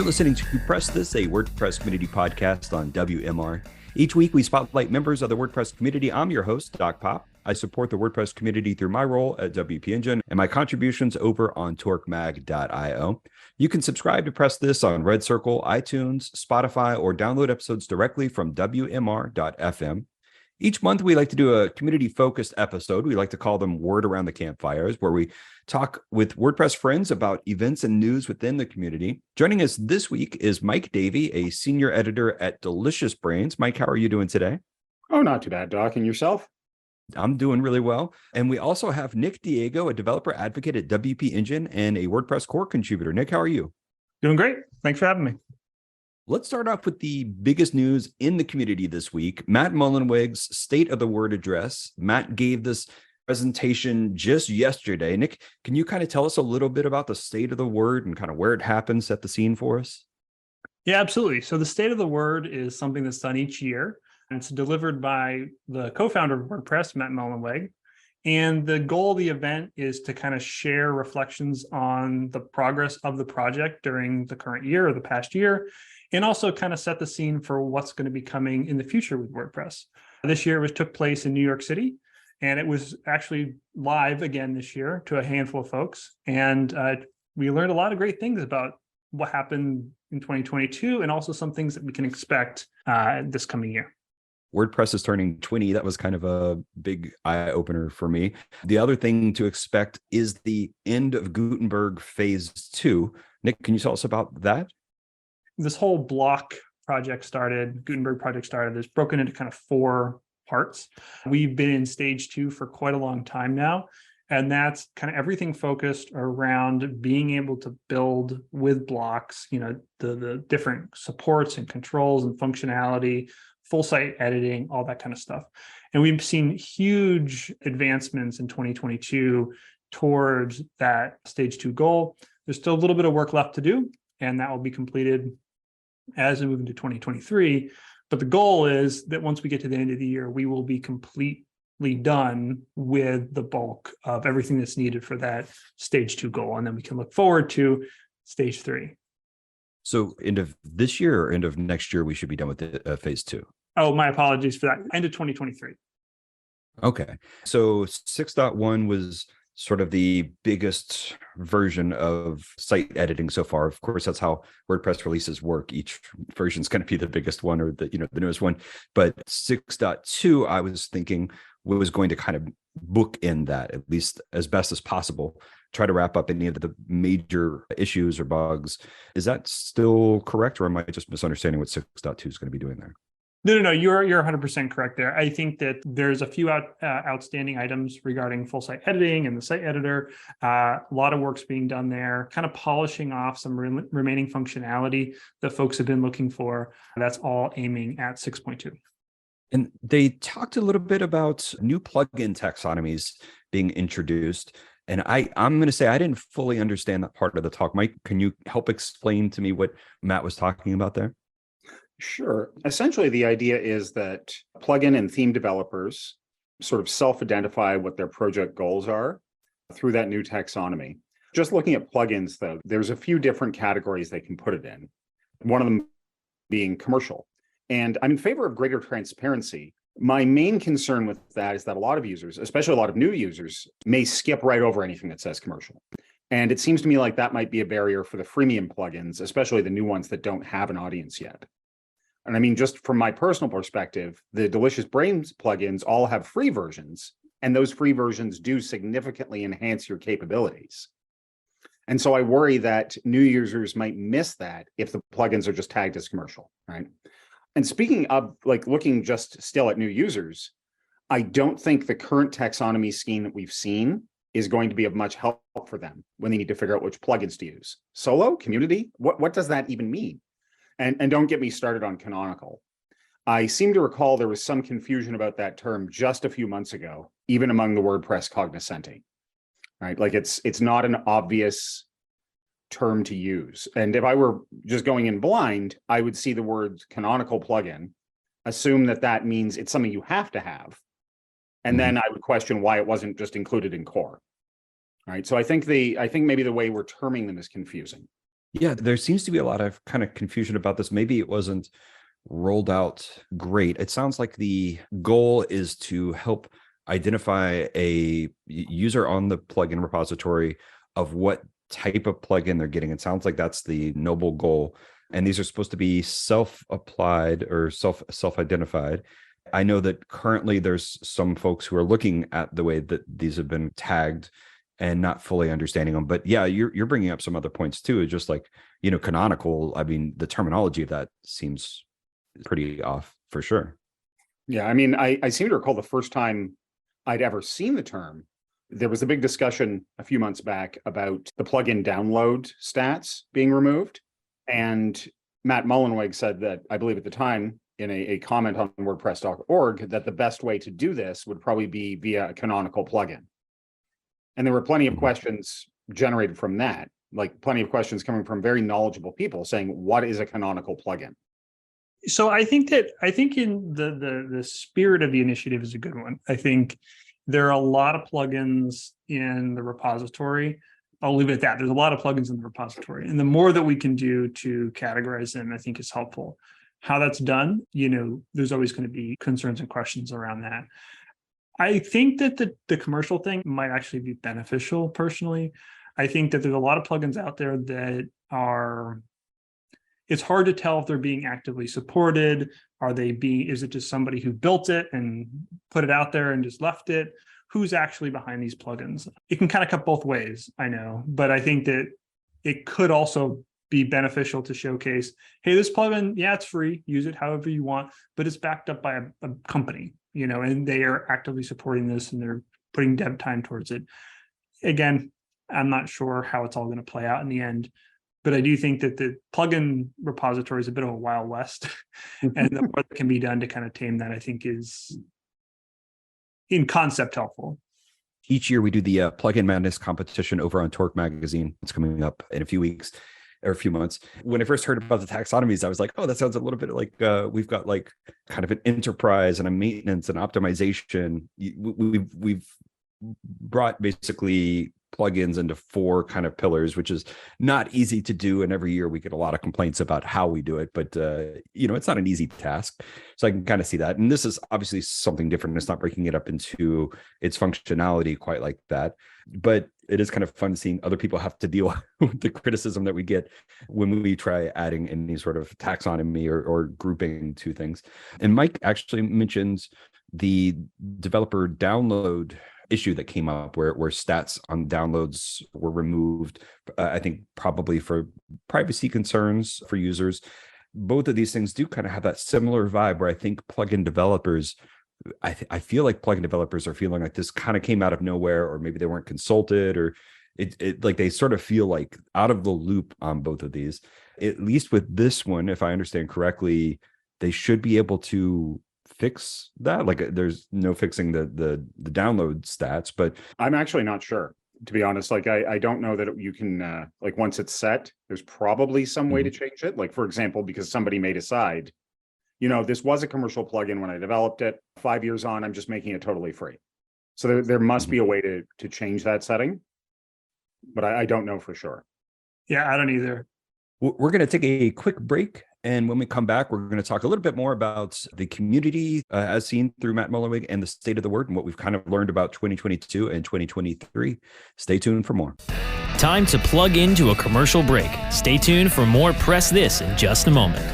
You're listening to Press This, a WordPress community podcast on WMR. Each week, we spotlight members of the WordPress community. I'm your host, Doc Pop. I support the WordPress community through my role at WP Engine and my contributions over on torquemag.io. You can subscribe to Press This on Red Circle, iTunes, Spotify, or download episodes directly from WMR.fm. Each month, we like to do a community-focused episode. We like to call them Word Around the Campfires, where we talk with WordPress friends about events and news within the community. Joining us this week is Mike Davey, a senior editor at Delicious Brains. Mike, how are you doing today? Oh, not too bad, Doc. And yourself? I'm doing really well. And we also have Nick Diego, a developer advocate at WP Engine and a WordPress core contributor. Nick, how are you? Doing great. Thanks for having me. Let's start off with the biggest news in the community this week. Matt Mullenweg's State of the Word address. Matt gave this presentation just yesterday. Nick, can you kind of tell us a little bit about the State of the Word and kind of where it happens, set the scene for us? Yeah, absolutely. So the State of the Word is something that's done each year, and it's delivered by the co-founder of WordPress, Matt Mullenweg. And the goal of the event is to kind of share reflections on the progress of the project during the current year or the past year, and also kind of set the scene for what's going to be coming in the future with WordPress. This year it took place in New York City, and it was actually live again this year to a handful of folks. And we learned a lot of great things about what happened in 2022 and also some things that we can expect this coming year. WordPress is turning 20. That was kind of a big eye-opener for me. The other thing to expect is the end of Gutenberg Phase 2. Nick, can you tell us about that? This whole block project started, Gutenberg project started, is broken into kind of 4 parts. We've been in stage 2 for quite a long time now. And that's kind of everything focused around being able to build with blocks, the different supports and controls and functionality, full site editing, all that kind of stuff. And we've seen huge advancements in 2022 towards that stage 2 goal. There's still a little bit of work left to do, and that will be completed as we move into 2023. But the goal is that once we get to the end of the year, we will be completely done with the bulk of everything that's needed for that stage 2 goal. And then we can look forward to stage 3. So end of this year or end of next year, we should be done with the, phase 2? Oh, my apologies for that. End of 2023. Okay. So 6.1 was sort of the biggest version of site editing so far. Of course, that's how WordPress releases work. Each version is going to be the biggest one or the newest one. But 6.2, I was thinking, was going to kind of bookend that, at least as best as possible, try to wrap up any of the major issues or bugs. Is that still correct, or am I just misunderstanding what 6.2 is going to be doing there? No, you're 100% correct there. I think that there's a few outstanding items regarding full site editing and the site editor. A lot of work's being done there, kind of polishing off some remaining functionality that folks have been looking for. That's all aiming at 6.2. And they talked a little bit about new plugin taxonomies being introduced. And I'm going to say I didn't fully understand that part of the talk. Mike, can you help explain to me what Matt was talking about there? Sure. Essentially, the idea is that plugin and theme developers sort of self-identify what their project goals are through that new taxonomy. Just looking at plugins, though, there's a few different categories they can put it in. One of them being commercial. And I'm in favor of greater transparency. My main concern with that is that a lot of users, especially a lot of new users, may skip right over anything that says commercial. And it seems to me like that might be a barrier for the freemium plugins, especially the new ones that don't have an audience yet. And I mean, just from my personal perspective, the Delicious Brains plugins all have free versions, and those free versions do significantly enhance your capabilities. And so I worry that new users might miss that if the plugins are just tagged as commercial, right? And speaking of looking just still at new users, I don't think the current taxonomy scheme that we've seen is going to be of much help for them when they need to figure out which plugins to use. Solo, community, what does that even mean? And don't get me started on canonical. I seem to recall there was some confusion about that term just a few months ago, even among the WordPress cognoscenti, right? Like it's not an obvious term to use. And if I were just going in blind, I would see the word canonical plugin, assume that that means it's something you have to have. And then I would question why it wasn't just included in core. All right. So I think maybe the way we're terming them is confusing. Yeah, there seems to be a lot of kind of confusion about this. Maybe it wasn't rolled out great. It sounds like the goal is to help identify a user on the plugin repository of what type of plugin they're getting. It sounds like that's the noble goal. And these are supposed to be self-applied or self-identified. I know that currently there's some folks who are looking at the way that these have been tagged and not fully understanding them. But yeah, you're bringing up some other points too. Just like, canonical. I mean, the terminology of that seems pretty off for sure. Yeah, I mean, I seem to recall the first time I'd ever seen the term, there was a big discussion a few months back about the plugin download stats being removed. And Matt Mullenweg said that, I believe at the time, in a comment on WordPress.org, that the best way to do this would probably be via a canonical plugin. And there were plenty of questions generated from that, like plenty of questions coming from very knowledgeable people saying, what is a canonical plugin? So I think in the spirit of the initiative is a good one. I think there are a lot of plugins in the repository. I'll leave it at that. There's a lot of plugins in the repository, and the more that we can do to categorize them, I think is helpful. How that's done, there's always going to be concerns and questions around that. I think that the commercial thing might actually be beneficial personally. I think that there's a lot of plugins out there that it's hard to tell if they're being actively supported. Is it just somebody who built it and put it out there and just left it? Who's actually behind these plugins? It can kind of cut both ways, I know, but I think that it could also be beneficial to showcase, hey, this plugin, yeah, it's free, use it however you want, but it's backed up by a company, and they are actively supporting this and they're putting dev time towards it. Again, I'm not sure how it's all going to play out in the end, but I do think that the plugin repository is a bit of a wild west, and the more that can be done to kind of tame that, I think, is in concept helpful. Each year we do the Plugin Madness competition over on Torque Magazine. It's coming up in a few weeks or a few months. When I first heard about the taxonomies, I was like, oh, that sounds a little bit like we've got like kind of an enterprise and a maintenance and optimization. We've brought basically plugins into 4 kind of pillars, which is not easy to do. And every year we get a lot of complaints about how we do it, but it's not an easy task. So I can kind of see that. And this is obviously something different. It's not breaking it up into its functionality quite like that, but it is kind of fun seeing other people have to deal with the criticism that we get when we try adding any sort of taxonomy or grouping to things. And Mike actually mentions the developer download issue that came up where stats on downloads were removed, I think probably for privacy concerns for users. Both of these things do kind of have that similar vibe where I think plugin developers, I feel like plugin developers are feeling like this kind of came out of nowhere, or maybe they weren't consulted, or it like they sort of feel like out of the loop on both of these. At least with this one, if I understand correctly, they should be able to fix that. Like there's no fixing the download stats, but I'm actually not sure, to be honest. Like I don't know that you can like once it's set, there's probably some way to change it. Like, for example, because somebody may decide, this was a commercial plugin when I developed it. 5 years on, I'm just making it totally free. So there must be a way to change that setting, but I don't know for sure. Yeah, I don't either. We're going to take a quick break. And when we come back, we're going to talk a little bit more about the community as seen through Matt Mullenweg and the state of the word and what we've kind of learned about 2022 and 2023. Stay tuned for more. Time to plug into a commercial break. Stay tuned for more Press This in just a moment.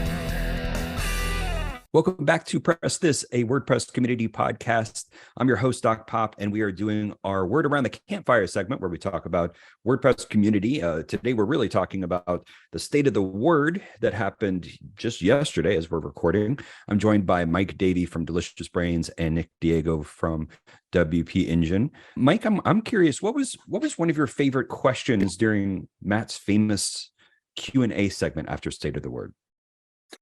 Welcome back to Press This, a WordPress community podcast. I'm your host, Doc Pop, and we are doing our Word Around the Campfire segment where we talk about WordPress community. Today, we're really talking about the state of the word that happened just yesterday as we're recording. I'm joined by Mike Davey from Delicious Brains and Nick Diego from WP Engine. Mike, I'm curious, what was one of your favorite questions during Matt's famous Q&A segment after State of the Word?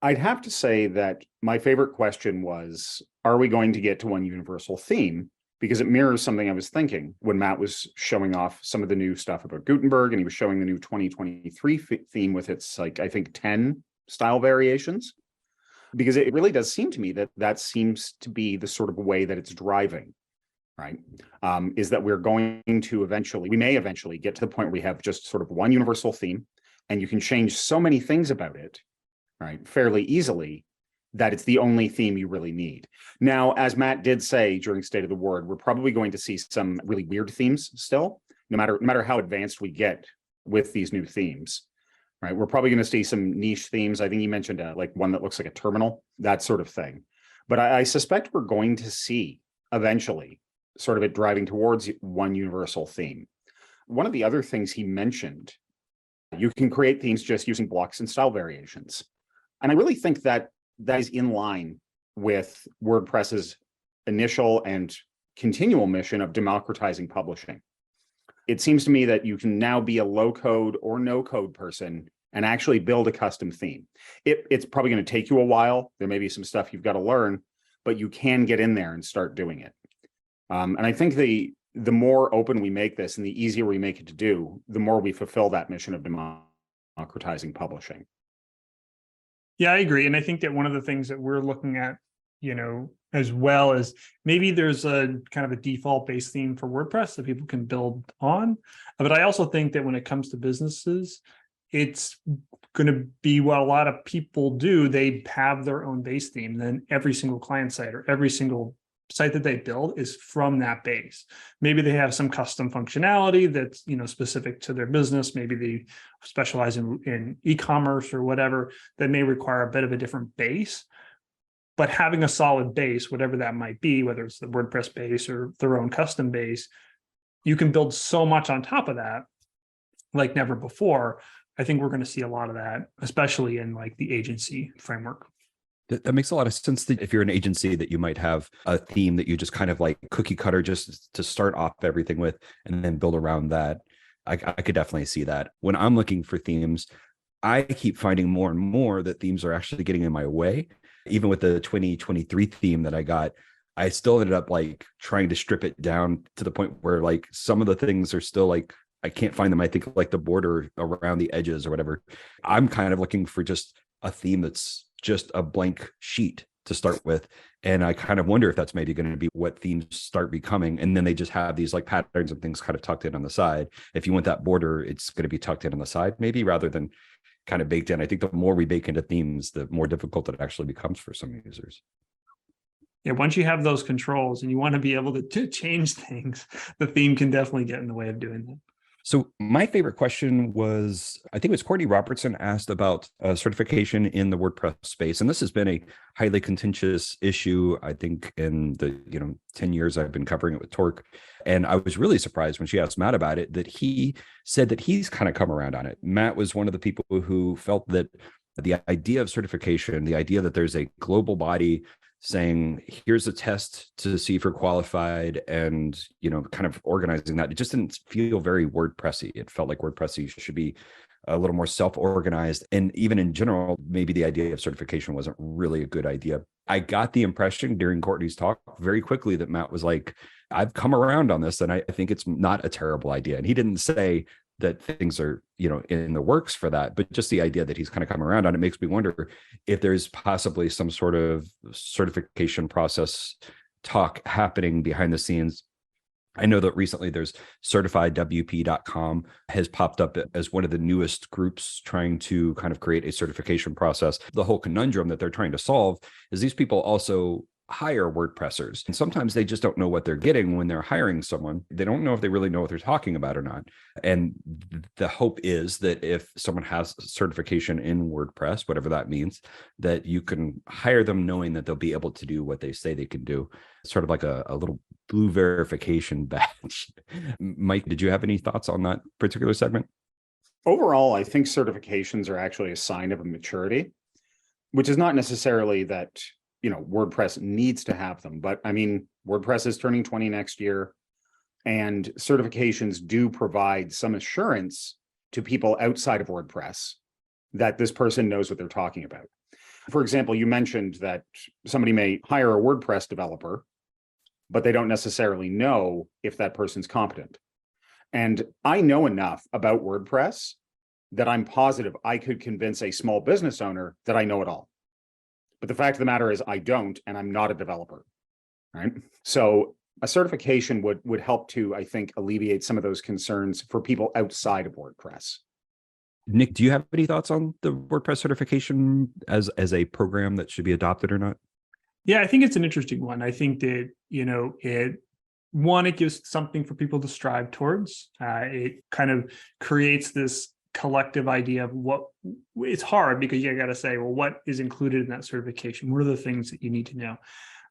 I'd have to say that my favorite question was, are we going to get to one universal theme? Because it mirrors something I was thinking when Matt was showing off some of the new stuff about Gutenberg, and he was showing the new 2023 theme with its, like, I think 10 style variations. Because it really does seem to me that seems to be the sort of way that it's driving, right? Is that we may eventually get to the point where we have just sort of one universal theme. and you can change so many things about it, right, fairly easily, that it's the only theme you really need. Now, as Matt did say during State of the Word, we're probably going to see some really weird themes still, no matter how advanced we get with these new themes, right? We're probably going to see some niche themes. I think you mentioned like one that looks like a terminal, that sort of thing. But I suspect we're going to see eventually sort of it driving towards one universal theme. One of the other things he mentioned, you can create themes just using blocks and style variations. And I really think that that is in line with WordPress's initial and continual mission of democratizing publishing. It seems to me that you can now be a low code or no code person and actually build a custom theme. It's probably going to take you a while. There may be some stuff you've got to learn, but you can get in there and start doing it. And I think the more open we make this and the easier we make it to do, the more we fulfill that mission of democratizing publishing. Yeah, I agree. And I think that one of the things that we're looking at, as well as maybe there's a kind of a default base theme for WordPress that people can build on. But I also think that when it comes to businesses, it's going to be what a lot of people do. They have their own base theme. Then every single client site or every single site that they build is from that base. Maybe they have some custom functionality that's specific to their business. Maybe they specialize in e-commerce or whatever that may require a bit of a different base. But having a solid base, whatever that might be, whether it's the WordPress base or their own custom base, you can build so much on top of that like never before. I think we're going to see a lot of that, especially in like the agency framework. That makes a lot of sense. That if you're an agency, that you might have a theme that you just kind of like cookie cutter just to start off everything with, and then build around that. I could definitely see that. When I'm looking for themes, I keep finding more and more that themes are actually getting in my way. Even with the 2023 theme that I got, I still ended up like trying to strip it down to the point where like some of the things are still like, I can't find them. I think like the border around the edges or whatever. I'm kind of looking for just a theme that's just a blank sheet to start with. And I kind of wonder if that's maybe going to be what themes start becoming. And then they just have these like patterns and things kind of tucked in on the side. If you want that border, it's going to be tucked in on the side, maybe, rather than kind of baked in. I think the more we bake into themes, the more difficult it actually becomes for some users. Yeah, once you have those controls and you want to be able to change things, the theme can definitely get in the way of doing that. So my favorite question was, I think it was Courtney Robertson asked about certification in the WordPress space. And this has been a highly contentious issue, I think, in the 10 years I've been covering it with Torque. And I was really surprised when she asked Matt about it, that he said that he's kind of come around on it. Matt was one of the people who felt that the idea of certification, the idea that there's a global body saying, here's a test to see if you're qualified, and, kind of organizing that. It just didn't feel very WordPressy. It felt like WordPressy should be a little more self-organized. And even in general, maybe the idea of certification wasn't really a good idea. I got the impression during Courtney's talk very quickly that Matt was like, I've come around on this, and I think it's not a terrible idea. And he didn't say that things are, in the works for that, but just the idea that he's kind of come around on it makes me wonder if there's possibly some sort of certification process talk happening behind the scenes. I know that recently there's certifiedwp.com has popped up as one of the newest groups trying to kind of create a certification process. The whole conundrum that they're trying to solve is these people also hire WordPressers, and sometimes they just don't know what they're getting when they're hiring someone. They don't know if they really know what they're talking about or not. And the hope is that if someone has certification in WordPress, whatever that means, that you can hire them knowing that they'll be able to do what they say they can do. Sort of like a little blue verification badge. Mike, did you have any thoughts on that particular segment? Overall, I think certifications are actually a sign of a maturity, which is not necessarily that WordPress needs to have them. But I mean, WordPress is turning 20 next year, and certifications do provide some assurance to people outside of WordPress that this person knows what they're talking about. For example, you mentioned that somebody may hire a WordPress developer, but they don't necessarily know if that person's competent. And I know enough about WordPress that I'm positive I could convince a small business owner that I know it all. But the fact of the matter is I don't, and I'm not a developer, right? So a certification would help to, I think, alleviate some of those concerns for people outside of WordPress. Nick, do you have any thoughts on the WordPress certification as a program that should be adopted or not? Yeah, I think it's an interesting one. I think that, it gives something for people to strive towards. It kind of creates this collective idea of what it's hard because you got to say, well, what is included in that certification? What are the things that you need to know?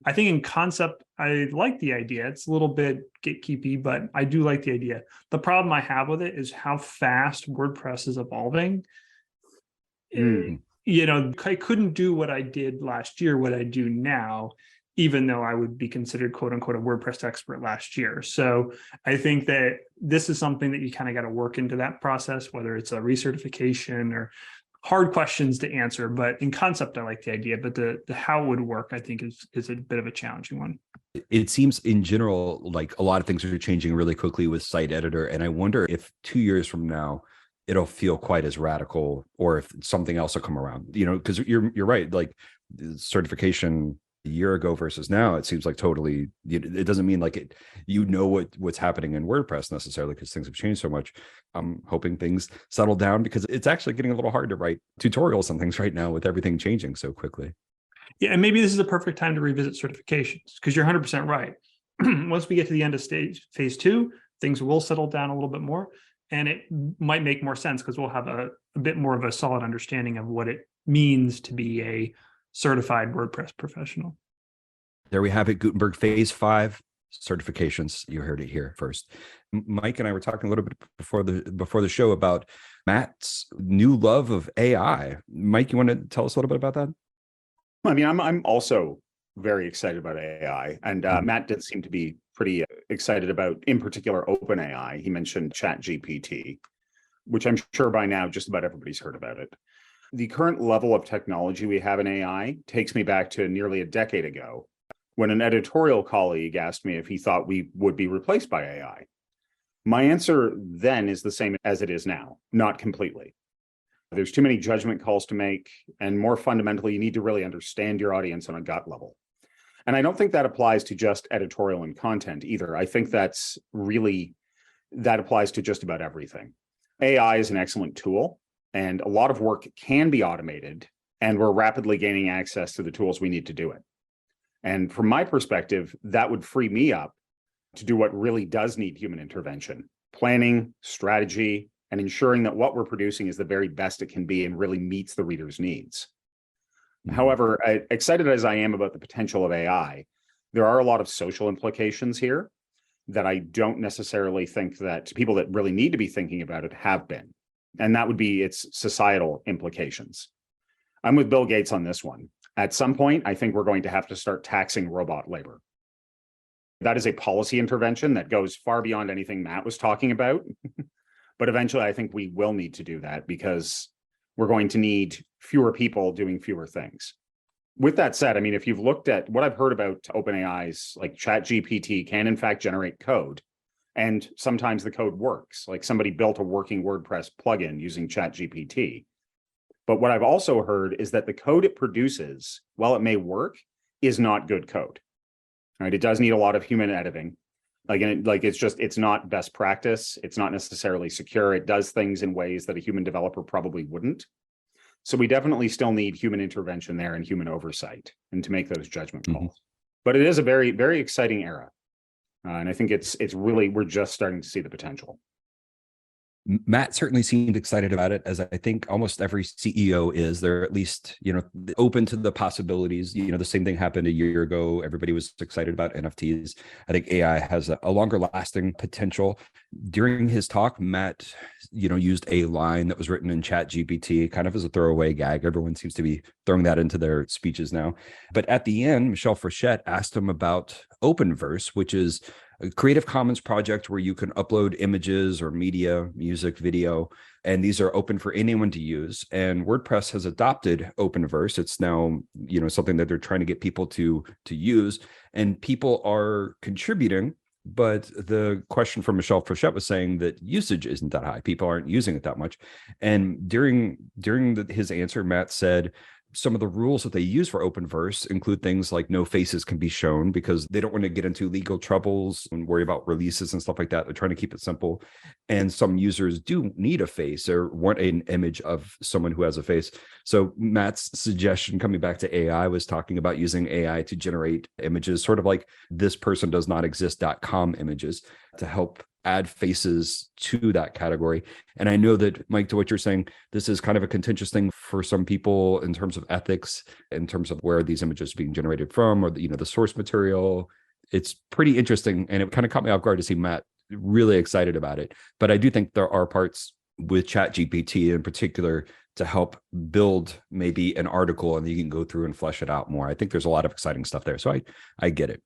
I think in concept, I like the idea. It's a little bit gatekeepy, but I do like the idea. The problem I have with it is how fast WordPress is evolving. I couldn't do what I did last year, what I do now, even though I would be considered quote unquote a WordPress expert last year. So I think that this is something that you kind of got to work into that process, whether it's a recertification or hard questions to answer. But in concept, I like the idea, but the how it would work, I think is a bit of a challenging one. It seems in general, like a lot of things are changing really quickly with Site Editor. And I wonder if 2 years from now, it'll feel quite as radical, or if something else will come around, because you're right. Like certification a year ago versus now, it seems like totally, it doesn't mean like it, what's happening in WordPress necessarily, because things have changed so much. I'm hoping things settle down, because it's actually getting a little hard to write tutorials and things right now with everything changing so quickly. Yeah, and maybe this is a perfect time to revisit certifications, because you're 100% right. Once we get to the end of phase 2, things will settle down a little bit more. And it might make more sense because we'll have a bit more of a solid understanding of what it means to be a certified WordPress professional. There we have it. Gutenberg phase 5 certifications. You heard it here first. Mike and I were talking a little bit before the show about Matt's new love of AI. Mike, you want to tell us a little bit about that? I mean, I'm also very excited about AI, and Matt did seem to be pretty excited about, in particular, OpenAI. He mentioned ChatGPT, which I'm sure by now just about everybody's heard about it. The current level of technology we have in AI takes me back to nearly a decade ago, when an editorial colleague asked me if he thought we would be replaced by AI. My answer then is the same as it is now, not completely. There's too many judgment calls to make, and more fundamentally, you need to really understand your audience on a gut level. And I don't think that applies to just editorial and content either. I think that applies to just about everything. AI is an excellent tool, and a lot of work can be automated, and we're rapidly gaining access to the tools we need to do it. And from my perspective, that would free me up to do what really does need human intervention: planning, strategy, and ensuring that what we're producing is the very best it can be and really meets the reader's needs. However, excited as I am about the potential of AI, there are a lot of social implications here that I don't necessarily think that people that really need to be thinking about it have been. And that would be its societal implications. I'm with Bill Gates on this one. At some point, I think we're going to have to start taxing robot labor. That is a policy intervention that goes far beyond anything Matt was talking about. But eventually, I think we will need to do that, because we're going to need fewer people doing fewer things. With that said, I mean, if you've looked at what I've heard about OpenAI's, like ChatGPT can in fact generate code, and sometimes the code works. Like somebody built a working WordPress plugin using ChatGPT. But what I've also heard is that the code it produces, while it may work, is not good code. Right? It does need a lot of human editing. It's not best practice. It's not necessarily secure. It does things in ways that a human developer probably wouldn't. So we definitely still need human intervention there and human oversight and to make those judgment calls. But it is a very, very exciting era. And I think it's really, we're just starting to see the potential. Matt certainly seemed excited about it, as I think almost every CEO is. They're at least, open to the possibilities. The same thing happened a year ago. Everybody was excited about NFTs. I think AI has a longer lasting potential. During his talk, Matt, used a line that was written in ChatGPT kind of as a throwaway gag. Everyone seems to be throwing that into their speeches now. But at the end, Michelle Frechette asked him about Openverse, which is a Creative Commons project where you can upload images or media, music, video, and these are open for anyone to use. And WordPress has adopted Openverse. It's now, something that they're trying to get people to use, and people are contributing. But the question from Michelle Frechette was saying that usage isn't that high. People aren't using it that much. And during his answer, Matt said some of the rules that they use for Openverse include things like no faces can be shown because they don't want to get into legal troubles and worry about releases and stuff like that. They're trying to keep it simple. And some users do need a face or want an image of someone who has a face. So Matt's suggestion, coming back to AI, was talking about using AI to generate images, sort of like this person does not exist.com images, to help add faces to that category. And I know that, Mike, to what you're saying, this is kind of a contentious thing for some people in terms of ethics, in terms of where these images are being generated from, or the source material. It's pretty interesting, and it kind of caught me off guard to see Matt really excited about it. But I do think there are parts with ChatGPT in particular to help build maybe an article, and you can go through and flesh it out more. I think there's a lot of exciting stuff there. So I get it.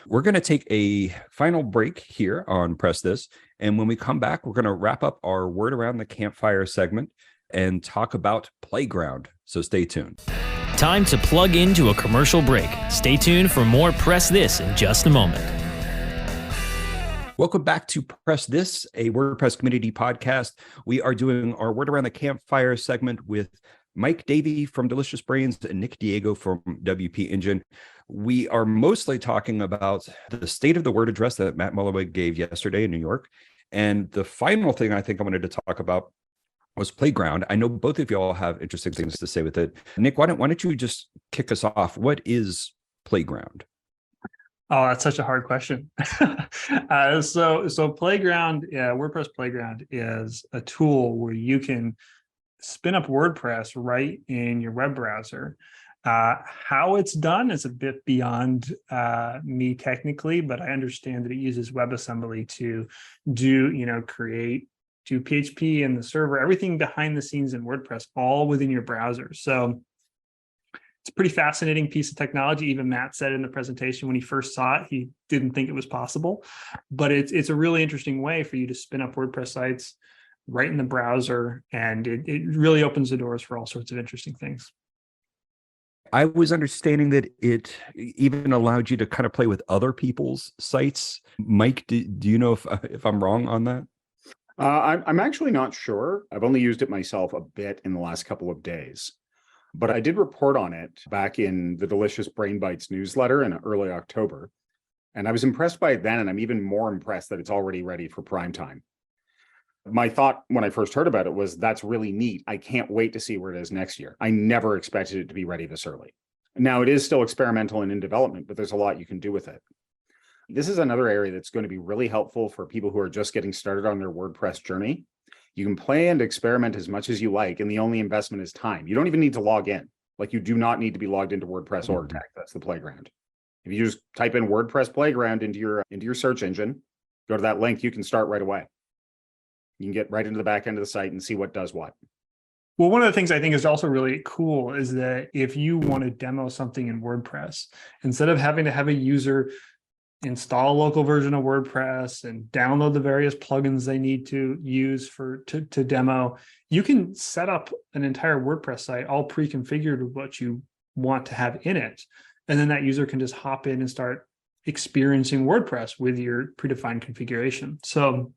We're going to take a final break here on Press This. And when we come back, we're going to wrap up our Word Around the Campfire segment and talk about Playground. So stay tuned. Time to plug into a commercial break. Stay tuned for more Press This in just a moment. Welcome back to Press This, a WordPress community podcast. We are doing our Word Around the Campfire segment with Mike Davey from Delicious Brains and Nick Diego from WP Engine. We are mostly talking about the state of the word address that Matt Mullenweg gave yesterday in New York. And the final thing I think I wanted to talk about was Playground. I know both of you all have interesting things to say with it. Nick, why don't you just kick us off? What is Playground? Oh, that's such a hard question. So Playground, WordPress Playground is a tool where you can spin up WordPress right in your web browser. How it's done is a bit beyond me technically, but I understand that it uses WebAssembly to do PHP and the server, everything behind the scenes in WordPress, all within your browser. So it's a pretty fascinating piece of technology. Even Matt said in the presentation when he first saw it, he didn't think it was possible, but it's a really interesting way for you to spin up WordPress sites right in the browser, and it really opens the doors for all sorts of interesting things. I was understanding that it even allowed you to kind of play with other people's sites. Mike, do you know if I'm wrong on that? I'm actually not sure. I've only used it myself a bit in the last couple of days, but I did report on it back in the Delicious Brain Bites newsletter in early October. And I was impressed by it then, and I'm even more impressed that it's already ready for prime time. My thought when I first heard about it was, that's really neat. I can't wait to see where it is next year. I never expected it to be ready this early. Now, it is still experimental and in development, but there's a lot you can do with it. This is another area that's going to be really helpful for people who are just getting started on their WordPress journey. You can play and experiment as much as you like, and the only investment is time. You don't even need to log in. Like, you do not need to be logged into WordPress org tag. That's the Playground. If you just type in WordPress Playground into your search engine, go to that link, you can start right away. You can get right into the back end of the site and see what does what. Well, one of the things I think is also really cool is that if you want to demo something in WordPress, instead of having to have a user install a local version of WordPress and download the various plugins they need to use to demo, you can set up an entire WordPress site all pre-configured with what you want to have in it. And then that user can just hop in and start experiencing WordPress with your predefined configuration. So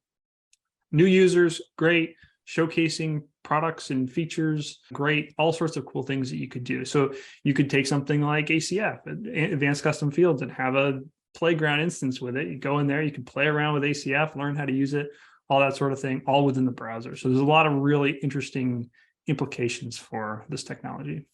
new users, great. Showcasing products and features, great. All sorts of cool things that you could do. So you could take something like ACF, Advanced Custom Fields, and have a Playground instance with it. You go in there, you can play around with ACF, learn how to use it, all that sort of thing, all within the browser. So there's a lot of really interesting implications for this technology.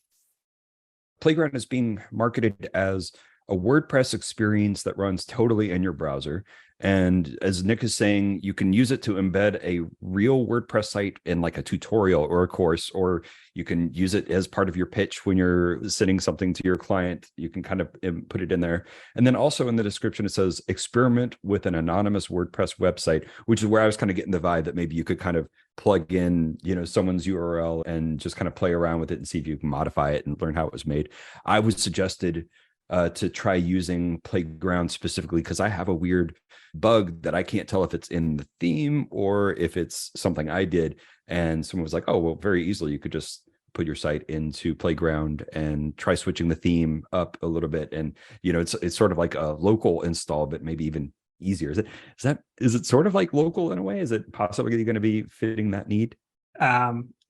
Playground is being marketed as a WordPress experience that runs totally in your browser. And as Nick is saying, you can use it to embed a real WordPress site in like a tutorial or a course, or you can use it as part of your pitch when you're sending something to your client. You can kind of put it in there. And then also in the description, it says experiment with an anonymous WordPress website, which is where I was kind of getting the vibe that maybe you could kind of plug in, someone's URL and just kind of play around with it and see if you can modify it and learn how it was made. I was suggested to try using Playground specifically because I have a weird bug that I can't tell if it's in the theme or if it's something I did. And someone was like, oh, well, very easily, you could just put your site into Playground and try switching the theme up a little bit. And, it's sort of like a local install, but maybe even easier. Is it sort of like local in a way? Is it possibly going to be fitting that need?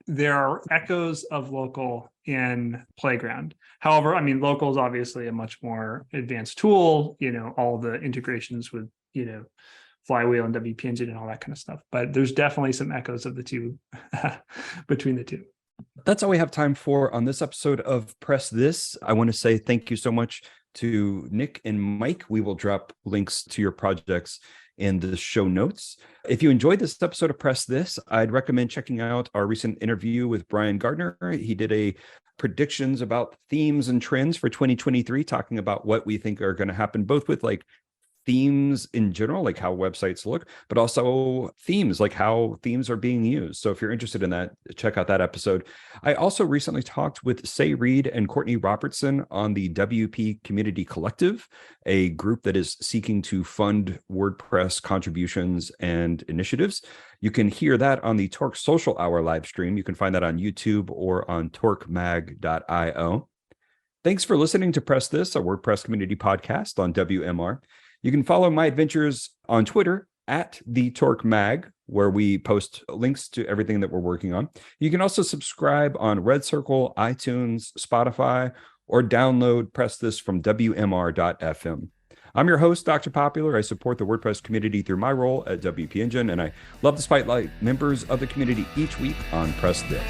there are echoes of local in Playground. However, I mean, local is obviously a much more advanced tool, all the integrations with, Flywheel and WP Engine and all that kind of stuff. But there's definitely some echoes of the two between the two. That's all we have time for on this episode of Press This. I want to say thank you so much to Nick and Mike. We will drop links to your projects in the show notes. If you enjoyed this episode of Press This, I'd recommend checking out our recent interview with Brian Gardner. He did a predictions about themes and trends for 2023, talking about what we think are going to happen, both with themes in general, like how websites look, but also themes, like how themes are being used. So if you're interested in that, check out that episode. I also recently talked with Say Reed and Courtney Robertson on the WP Community Collective, a group that is seeking to fund WordPress contributions and initiatives. You can hear that on the Torque Social Hour live stream. You can find that on YouTube or on torquemag.io. Thanks for listening to Press This, a WordPress community podcast on WMR. You can follow my adventures on Twitter at the Torque Mag, where we post links to everything that we're working on. You can also subscribe on Red Circle, iTunes, Spotify, or download Press This from WMR.fm. I'm your host, Dr. Popular. I support the WordPress community through my role at WP Engine, and I love to spotlight members of the community each week on Press This.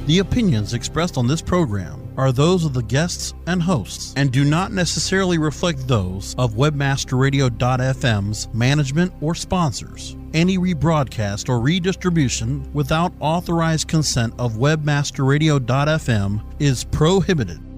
The opinions expressed on this program are those of the guests and hosts and do not necessarily reflect those of WebmasterRadio.fm's management or sponsors. Any rebroadcast or redistribution without authorized consent of WebmasterRadio.fm is prohibited.